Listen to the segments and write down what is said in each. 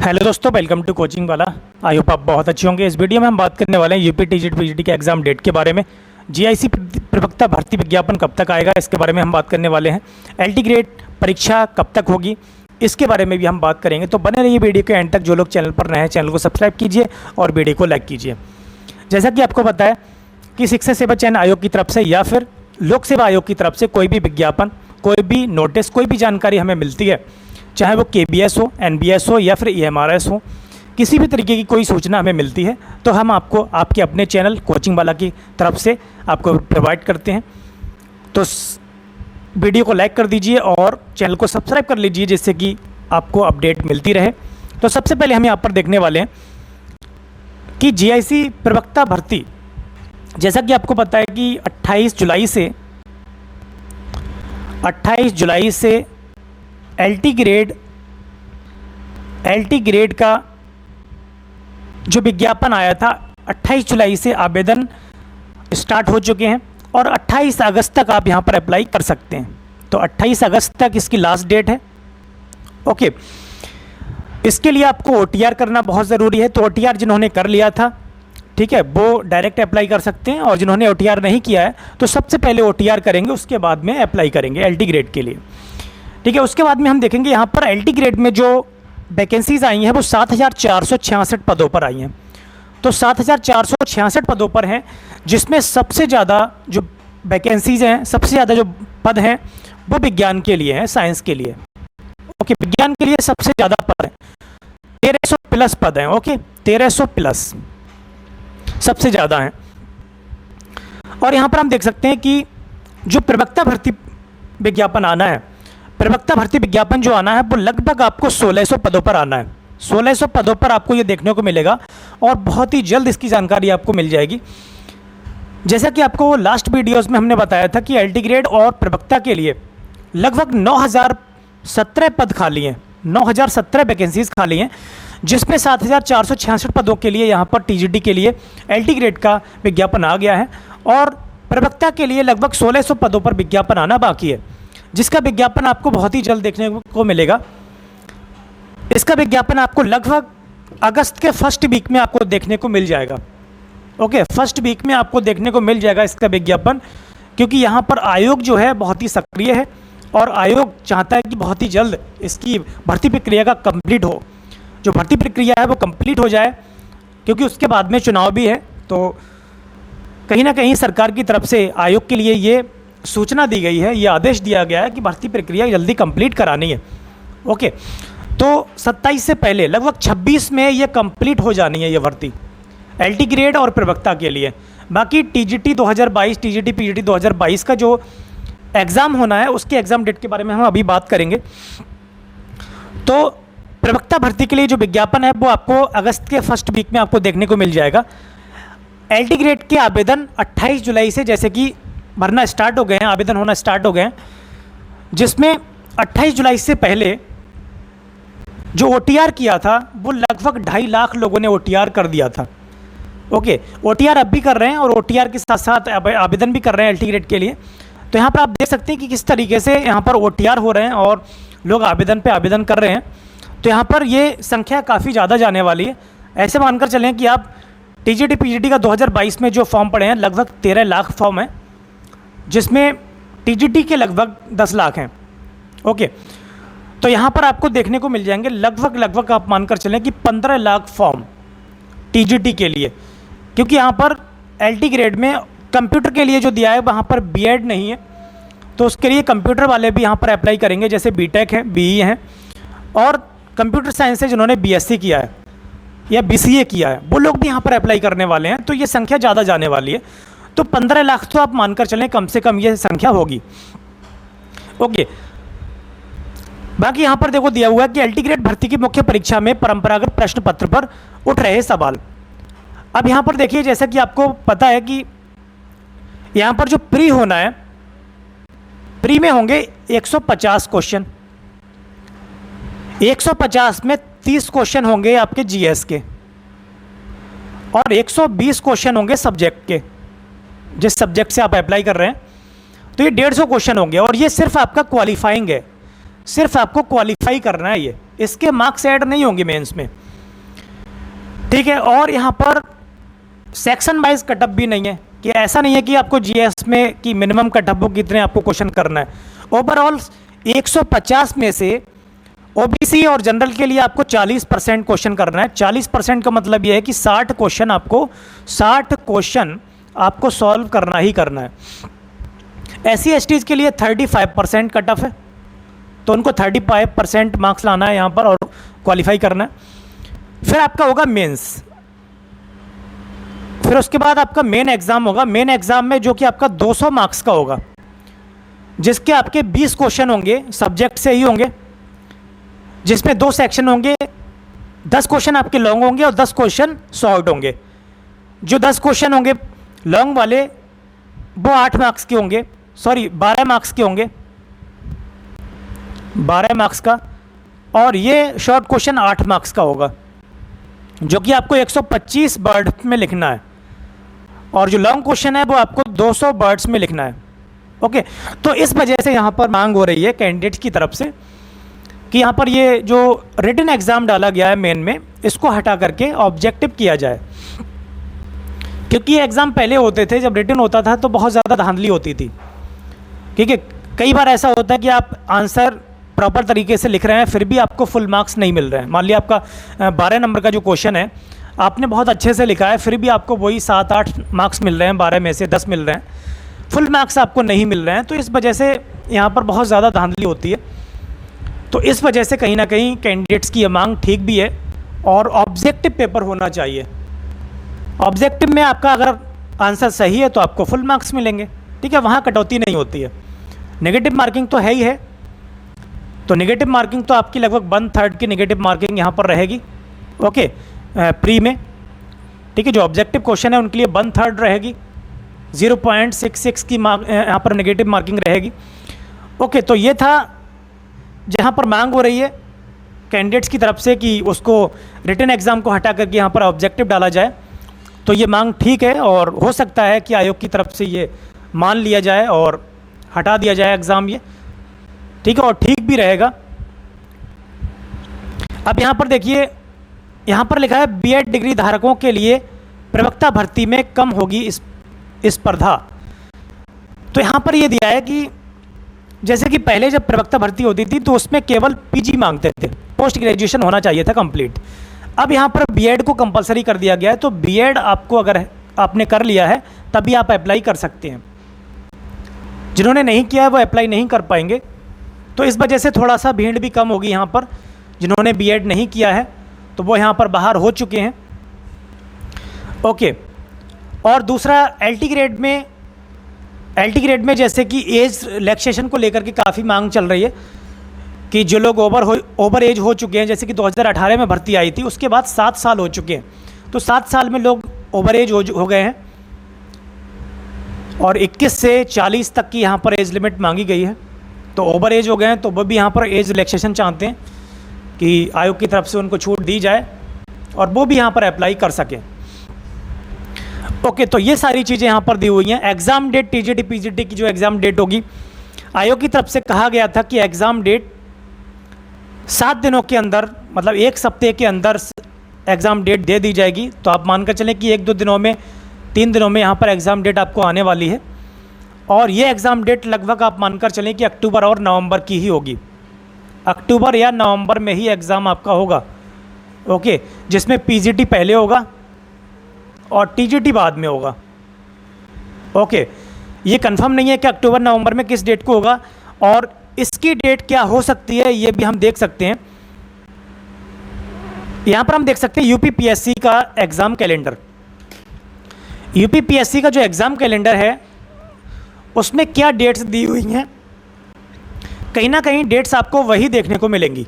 Hello दोस्तों, welcome to coaching वाला। I hope आप बहुत अच्छे होंगे। इस वीडियो में हम बात करने वाले हैं यूपी टीजीटी पीजीटी के एग्जाम डेट के बारे में। जीआईसी प्रवक्ता भर्ती विज्ञापन कब तक आएगा, इसके बारे में हम बात करने वाले हैं। एलटी ग्रेड परीक्षा कब तक होगी, इसके बारे में भी हम बात करेंगे। तो बने रहिए वीडियो के एंड तक। जो लोग चैनल पर नए हैं, चैनल को सब्सक्राइब कीजिए और वीडियो को लाइक कीजिए। जैसा कि आपको पता है कि शिक्षा सेवा चयन आयोग की तरफ से या फिर लोक सेवा आयोग की तरफ से कोई भी विज्ञापन, कोई भी नोटिस, कोई भी जानकारी हमें मिलती है, चाहे वो केबीएस हो, एनबीएस हो या फिर ईएमआरएस हो, किसी भी तरीके की कोई सूचना हमें मिलती है तो हम आपको आपके अपने चैनल कोचिंग वाला की तरफ से आपको प्रोवाइड करते हैं। तो वीडियो को लाइक कर दीजिए और चैनल को सब्सक्राइब कर लीजिए, जिससे कि आपको अपडेट मिलती रहे। तो सबसे पहले हम यहाँ पर देखने वाले हैं कि जीआईसी प्रवक्ता भर्ती, जैसा कि आपको पता है कि 28 जुलाई से एलटी ग्रेड का जो विज्ञापन आया था, 28 जुलाई से आवेदन स्टार्ट हो चुके हैं और 28 अगस्त तक आप यहां पर अप्लाई कर सकते हैं। तो 28 अगस्त तक इसकी लास्ट डेट है। ओके, इसके लिए आपको ओटीआर करना बहुत ज़रूरी है। तो ओटीआर जिन्होंने कर लिया था, ठीक है, वो डायरेक्ट अप्लाई कर सकते हैं, और जिन्होंने ओटीआर नहीं किया है तो सबसे पहले ओटीआर करेंगे, उसके बाद में अप्लाई करेंगे एलटी ग्रेड के लिए। ठीक है, उसके बाद में हम देखेंगे यहाँ पर एलटी ग्रेड में जो वैकेंसीज आई हैं वो 7,466 पदों पर आई हैं। तो 7,466 पदों पर हैं, जिसमें सबसे ज़्यादा जो वैकेंसीज हैं, सबसे ज़्यादा जो पद हैं वो विज्ञान के लिए हैं, साइंस के लिए। ओके, विज्ञान के लिए सबसे ज़्यादा पद हैं, 1300 प्लस पद हैं। ओके, 1300 प्लस सबसे ज़्यादा हैं। और यहाँ पर हम देख सकते हैं कि जो प्रवक्ता भर्ती विज्ञापन आना है, प्रवक्ता भर्ती विज्ञापन जो आना है वो लगभग आपको 1600 पदों पर आना है। 1600 पदों पर आपको ये देखने को मिलेगा और बहुत ही जल्द इसकी जानकारी आपको मिल जाएगी। जैसा कि आपको लास्ट वीडियोस में हमने बताया था कि एलटी ग्रेड और प्रवक्ता के लिए लगभग 9017 पद खाली हैं, 9017 वैकेंसीज खाली हैं, जिसमें 7,466 पदों के लिए यहाँ पर टीजीटी के लिए एलटी ग्रेड का विज्ञापन आ गया है और प्रवक्ता के लिए लगभग 1600 पदों पर विज्ञापन आना बाकी है, जिसका विज्ञापन आपको बहुत ही जल्द देखने को मिलेगा। इसका विज्ञापन आपको लगभग अगस्त के फर्स्ट वीक में आपको देखने को मिल जाएगा। ओके, फर्स्ट वीक में आपको देखने को मिल जाएगा इसका विज्ञापन, क्योंकि यहाँ पर आयोग जो है बहुत ही सक्रिय है और आयोग चाहता है कि बहुत ही जल्द इसकी भर्ती प्रक्रिया का कंप्लीट हो, जो भर्ती प्रक्रिया है वो कंप्लीट हो जाए, क्योंकि उसके बाद में चुनाव भी है। तो कहीं ना कहीं सरकार की तरफ से आयोग के लिए ये सूचना दी गई है, ये आदेश दिया गया है कि भर्ती प्रक्रिया जल्दी कंप्लीट करानी है। ओके, तो 27 से पहले लगभग 26 में ये कंप्लीट हो जानी है ये भर्ती एलटी ग्रेड और प्रवक्ता के लिए। बाकी टीजीटी 2022, टीजीटी पीजीटी 2022 का जो एग्ज़ाम होना है उसके एग्ज़ाम डेट के बारे में हम अभी बात करेंगे। तो प्रवक्ता भर्ती के लिए जो विज्ञापन है वो आपको अगस्त के फर्स्ट वीक में आपको देखने को मिल जाएगा। एलटी ग्रेड के आवेदन 28 जुलाई से जैसे कि भरना स्टार्ट हो गए हैं, आवेदन होना स्टार्ट हो गए हैं, जिसमें 28 जुलाई से पहले जो ओटीआर किया था वो लगभग 2.5 लाख लोगों ने ओटीआर कर दिया था। ओके, ओटीआर अब भी कर रहे हैं और ओटीआर के साथ साथ आवेदन भी कर रहे हैं एलटी ग्रेड के लिए। तो यहाँ पर आप देख सकते हैं कि किस तरीके से यहाँ पर ओटीआर हो रहे हैं और लोग आवेदन पे आवेदन कर रहे हैं। तो यहाँ पर ये संख्या काफ़ी ज़्यादा जाने वाली है। ऐसे मानकर चलें कि आप टीजीटी पीजीटी का 2022 में जो फॉर्म पड़े हैं लगभग 13 लाख फॉर्म हैं, जिसमें टीजीटी के लगभग 10 लाख हैं। ओके, तो यहाँ पर आपको देखने को मिल जाएंगे लगभग आप मानकर चलें कि 15 लाख फॉर्म टीजीटी के लिए, क्योंकि यहाँ पर एलटी ग्रेड में कंप्यूटर के लिए जो दिया है वहाँ पर बीएड नहीं है, तो उसके लिए कंप्यूटर वाले भी यहाँ पर अप्लाई करेंगे, जैसे बीटेक है, बीई हैं, और कंप्यूटर साइंस से जिन्होंने बीएससी किया है या बीसीए किया है वो लोग भी यहाँ पर अप्लाई करने वाले हैं। तो ये संख्या ज़्यादा जाने वाली है। तो 15 लाख तो आप मानकर चलें कम से कम ये संख्या होगी। ओके, बाकी यहाँ पर देखो दिया हुआ है कि एलटी ग्रेड भर्ती की मुख्य परीक्षा में परंपरागत प्रश्न पत्र पर उठ रहे सवाल। अब यहाँ पर देखिए, जैसा कि आपको पता है कि यहाँ पर जो प्री होना है, प्री में होंगे 150 क्वेश्चन, 150 में 30 क्वेश्चन होंगे आपके जीएस के और 120 क्वेश्चन होंगे सब्जेक्ट के, जिस सब्जेक्ट से आप अप्लाई कर रहे हैं। तो ये 150 क्वेश्चन होंगे और ये सिर्फ आपका क्वालिफाइंग है, सिर्फ आपको क्वालिफाई करना है ये। इसके मार्क्स ऐड नहीं होंगे मेंस में, ठीक है। और यहाँ पर सेक्शन वाइज कटअप भी नहीं है, कि ऐसा नहीं है कि आपको जीएस में कि मिनिमम कटअप हो कितने आपको क्वेश्चन करना है। ओवरऑल 150 में से ओबीसी और जनरल के लिए आपको 40% क्वेश्चन करना है। 40% का मतलब यह है कि 60 क्वेश्चन आपको सॉल्व करना ही करना है। एससी एसटीज़ के लिए 35% कट ऑफ है, तो उनको 35% मार्क्स लाना है यहाँ पर और क्वालिफाई करना है। फिर आपका होगा मेंस, फिर उसके बाद आपका मेन एग्ज़ाम होगा। मेन एग्ज़ाम में जो कि आपका 200 मार्क्स का होगा, जिसके आपके 20 क्वेश्चन होंगे सब्जेक्ट से ही होंगे, जिसमें 2 सेक्शन होंगे। 10 क्वेश्चन आपके लॉन्ग होंगे और 10 क्वेश्चन शॉर्ट होंगे। जो 10 क्वेश्चन होंगे लॉन्ग वाले वो 8 मार्क्स के होंगे, 12 मार्क्स के होंगे, 12 मार्क्स का, और ये शॉर्ट क्वेश्चन 8 मार्क्स का होगा, जो कि आपको 125 वर्ड में लिखना है। और जो लॉन्ग क्वेश्चन है वो आपको 200 वर्ड्स में लिखना है। ओके, तो इस वजह से यहाँ पर मांग हो रही है कैंडिडेट्स की तरफ से कि यहाँ पर ये जो रिटन एग्ज़ाम डाला गया है मेन में, इसको हटा करके ऑब्जेक्टिव किया जाए। क्योंकि ये एग्ज़ाम पहले होते थे, जब रिटन होता था तो बहुत ज़्यादा धांधली होती थी, क्योंकि कई बार ऐसा होता है कि आप आंसर प्रॉपर तरीके से लिख रहे हैं फिर भी आपको फुल मार्क्स नहीं मिल रहे हैं। मान लिया आपका 12 नंबर का जो क्वेश्चन है आपने बहुत अच्छे से लिखा है, फिर भी आपको वही 7-8 मार्क्स मिल रहे हैं, 12 में से 10 मिल रहे हैं, फुल मार्क्स आपको नहीं मिल रहे हैं। तो इस वजह से यहाँ पर बहुत ज़्यादा धांधली होती है। तो इस वजह से कहीं ना कहीं कैंडिडेट्स की ये मांग ठीक भी है, और ऑब्जेक्टिव पेपर होना चाहिए। ऑब्जेक्टिव में आपका अगर आंसर सही है तो आपको फुल मार्क्स मिलेंगे, ठीक है, वहाँ कटौती नहीं होती है। नेगेटिव मार्किंग तो है ही है, तो नेगेटिव मार्किंग तो आपकी लगभग 1/3 की नेगेटिव मार्किंग यहाँ पर रहेगी। ओके, प्री में, ठीक है, जो ऑब्जेक्टिव क्वेश्चन है उनके लिए 1/3 रहेगी, 0.66 की यहाँ पर नेगेटिव मार्किंग रहेगी। ओके, तो ये था जहाँ पर मांग हो रही है कैंडिडेट्स की तरफ से कि उसको रिटन एग्ज़ाम को हटा करके यहाँ पर ऑब्जेक्टिव डाला जाए। तो ये मांग ठीक है, और हो सकता है कि आयोग की तरफ से ये मान लिया जाए और हटा दिया जाए एग्ज़ाम ये, ठीक है, और ठीक भी रहेगा। अब यहाँ पर देखिए, यहाँ पर लिखा है बीएड डिग्री धारकों के लिए प्रवक्ता भर्ती में कम होगी स्पर्धा। तो यहाँ पर ये दिया है कि जैसे कि पहले जब प्रवक्ता भर्ती होती थी तो उसमें केवल पीजी मांगते थे, पोस्ट ग्रेजुएशन होना चाहिए था कंप्लीट। अब यहाँ पर बीएड को कंपलसरी कर दिया गया है, तो बीएड आपको अगर आपने कर लिया है तभी आप अप्लाई कर सकते हैं। जिन्होंने नहीं किया है वो अप्लाई नहीं कर पाएंगे। तो इस वजह से थोड़ा सा भीड़ भी कम होगी यहाँ पर। जिन्होंने बीएड नहीं किया है तो वो यहाँ पर बाहर हो चुके हैं। ओके, और दूसरा एलटी ग्रेड में जैसे कि एज रिलैक्सेशन को लेकर के काफ़ी मांग चल रही है कि जो लोग ओवर एज हो चुके हैं, जैसे कि 2018 में भर्ती आई थी, उसके बाद 7 साल हो चुके हैं, तो 7 साल में लोग ओवर एज हो गए हैं, और 21 से 40 तक की यहाँ पर एज लिमिट मांगी गई है। तो ओवर एज हो गए हैं तो वो भी यहाँ पर एज रिलैक्सेशन चाहते हैं कि आयोग की तरफ से उनको छूट दी जाए और वो भी यहाँ पर अप्लाई कर सकें। ओके, तो ये सारी चीज़ें यहाँ पर दी हुई हैं। एग्ज़ाम डेट टीजीटी पीजीटी की जो एग्ज़ाम डेट होगी, आयोग की तरफ से कहा गया था कि एग्ज़ाम डेट 7 दिनों के अंदर, मतलब 1 सप्ताह के अंदर एग्ज़ाम डेट दे दी जाएगी। तो आप मानकर चलें कि 1-2 दिनों में, 3 दिनों में यहाँ पर एग्ज़ाम डेट आपको आने वाली है। और ये एग्ज़ाम डेट लगभग आप मानकर चलें कि अक्टूबर और नवंबर की ही होगी। अक्टूबर या नवंबर में ही एग्ज़ाम आपका होगा। ओके, जिसमें पीजीटी पहले होगा और टीजीटी बाद में होगा। ओके, ये कंफर्म नहीं है कि अक्टूबर नवंबर में किस डेट को होगा, और इसकी डेट क्या हो सकती है ये भी हम देख सकते हैं। यहाँ पर हम देख सकते हैं यूपीपीएससी का एग्ज़ाम कैलेंडर। यूपीपीएससी का जो एग्ज़ाम कैलेंडर है उसमें क्या डेट्स दी हुई हैं, कहीं ना कहीं डेट्स आपको वही देखने को मिलेंगी।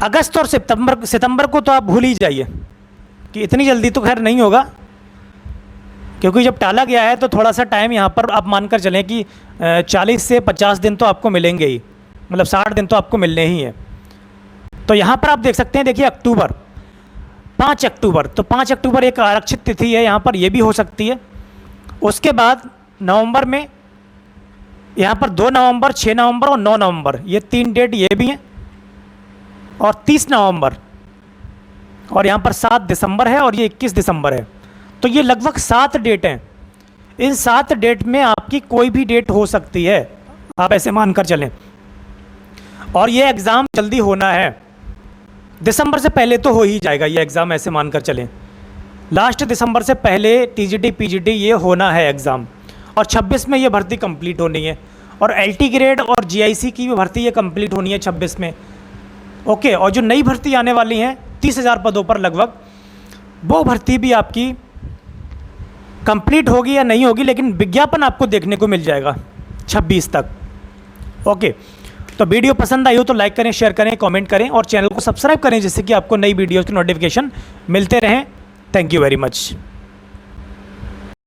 अगस्त और सितंबर को तो आप भूल ही जाइए कि इतनी जल्दी तो खैर नहीं होगा, क्योंकि जब टाला गया है तो थोड़ा सा टाइम यहाँ पर आप मानकर चलें कि 40 से 50 दिन तो आपको मिलेंगे ही, मतलब 60 दिन तो आपको मिलने ही हैं। तो यहाँ पर आप देख सकते हैं, देखिए अक्टूबर, 5 अक्टूबर, तो 5 अक्टूबर एक आरक्षित तिथि है, यहाँ पर ये भी हो सकती है। उसके बाद नवंबर में यहाँ पर 2 नवंबर, 6 नवंबर और 9 नवंबर, ये 3 डेट ये भी हैं। और 30 नवंबर, और यहाँ पर 7 दिसंबर है और ये 21 दिसंबर है। तो ये लगभग 7 डेट हैं। इन 7 डेट में आपकी कोई भी डेट हो सकती है, आप ऐसे मानकर चलें। और ये एग्ज़ाम जल्दी होना है, दिसंबर से पहले तो हो ही जाएगा ये एग्ज़ाम, ऐसे मानकर चलें। लास्ट दिसंबर से पहले टीजीटी पीजीटी ये होना है एग्ज़ाम, और 26 में ये भर्ती कंप्लीट होनी है। और एलटी ग्रेड और जीआईसी की भी भर्ती ये कंप्लीट होनी है 26 में। ओके, और जो नई भर्ती आने वाली हैं 30,000 पदों पर लगभग, वो भर्ती भी आपकी कंप्लीट होगी या नहीं होगी, लेकिन विज्ञापन आपको देखने को मिल जाएगा 26 तक। ओके, तो वीडियो पसंद आई हो तो लाइक करें, शेयर करें, कमेंट करें और चैनल को सब्सक्राइब करें, जिससे कि आपको नई वीडियोज़ की नोटिफिकेशन मिलते रहें। Thank you very much.